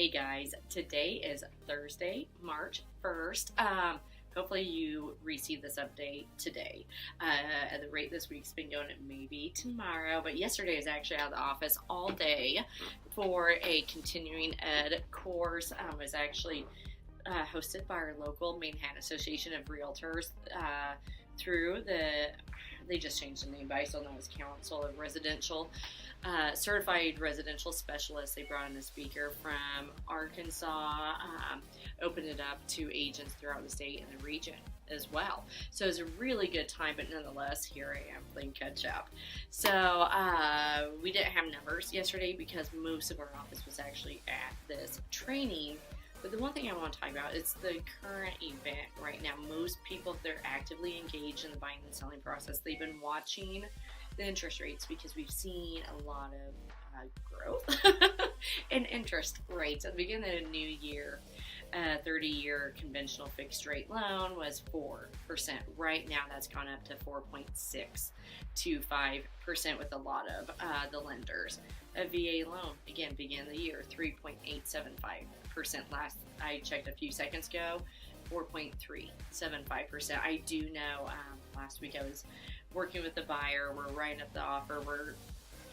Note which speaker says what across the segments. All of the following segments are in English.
Speaker 1: Hey guys, today is Thursday, March 1st. Hopefully you receive this update today. At the rate this week's been going, it may be tomorrow, but yesterday I was actually out of the office all day for a continuing ed course. It was actually hosted by our local Manhattan Association of Realtors they just changed the name, but I still know it's Council of Residential Certified Residential Specialists. They brought in a speaker from Arkansas, opened it up to agents throughout the state and the region as well. So it was a really good time, but nonetheless, here I am playing catch up. So we didn't have numbers yesterday because most of our office was actually at this training. But the one thing I want to talk about is the current event right now. Most people, if they're actively engaged in the buying and selling process, they've been watching the interest rates because we've seen a lot of growth in interest rates. At the beginning of the new year, a 30-year conventional fixed rate loan was 4%. Right now, that's gone up to 4.625% with a lot of the lenders. A VA loan, again, began the year 3.875%. Last I checked a few seconds ago, 4.375%. I do know last week I was working with the buyer. We're writing up the offer. We're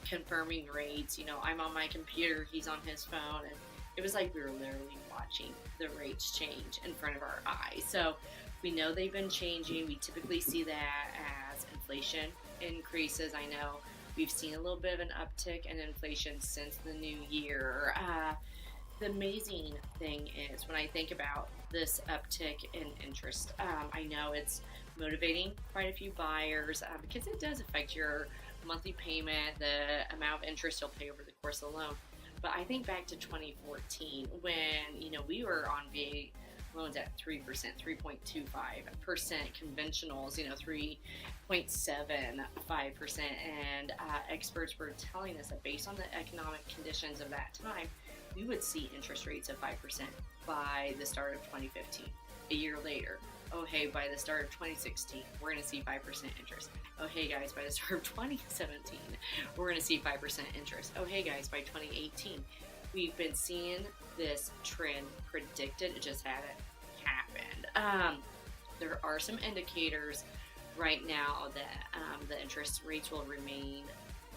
Speaker 1: confirming rates. I'm on my computer. He's on his phone. And it was like we were literally watching the rates change in front of our eyes. So we know they've been changing. We typically see that as inflation increases. I know we've seen a little bit of an uptick in inflation since the new year. The amazing thing is when I think about this uptick in interest, I know it's motivating quite a few buyers because it does affect your monthly payment, the amount of interest you'll pay over the course of the loan. But I think back to 2014 when, we were on VA loans at 3%, 3.25%, conventionals, 3.75%, and experts were telling us that based on the economic conditions of that time, we would see interest rates of 5% by the start of 2015. A year later, oh hey, by the start of 2016, we're going to see 5% interest. Oh hey guys, by the start of 2017, we're going to see 5% interest. Oh hey guys, by 2018, we've been seeing this trend predicted. It just hadn't happened. There are some indicators right now that the interest rates will remain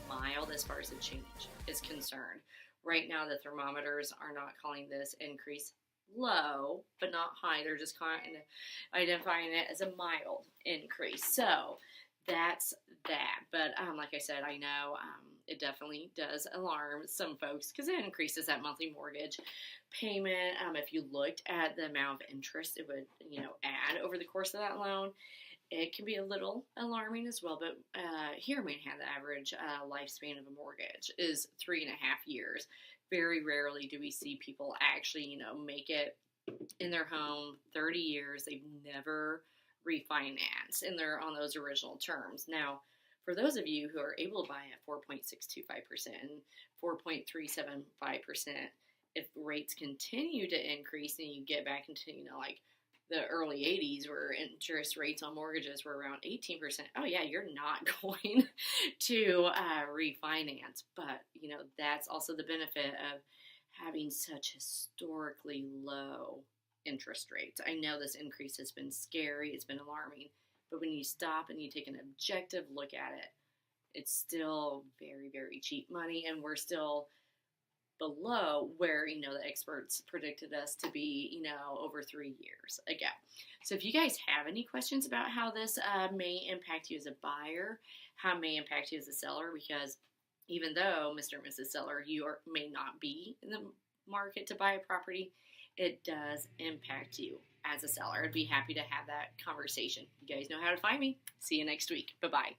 Speaker 1: mild as far as the change is concerned. Right now, the thermometers are not calling this increase low, but not high. They're just kind of identifying it as a mild increase. So that's that. But like I said, I know it definitely does alarm some folks because it increases that monthly mortgage payment. If you looked at the amount of interest it would, add over the course of that loan, it can be a little alarming as well. But here in Manhattan, the average lifespan of a mortgage is 3.5 years. Very rarely do we see people actually, make it in their home 30 years. They've never refinanced and they're on those original terms. Now, for those of you who are able to buy at 4.625% and 4.375%, if rates continue to increase and you get back into, like the early 80s where interest rates on mortgages were around 18%, oh yeah, you're not going to refinance. But, that's also the benefit of having such historically low interest rates. I know this increase has been scary, it's been alarming, but when you stop and you take an objective look at it, it's still very, very cheap money, and we're still below where, the experts predicted us to be, over 3 years ago. So if you guys have any questions about how this may impact you as a buyer, how it may impact you as a seller, because even though, Mr. and Mrs. Seller, may not be in the market to buy a property, it does impact you as a seller. I'd be happy to have that conversation. You guys know how to find me. See you next week. Bye-bye.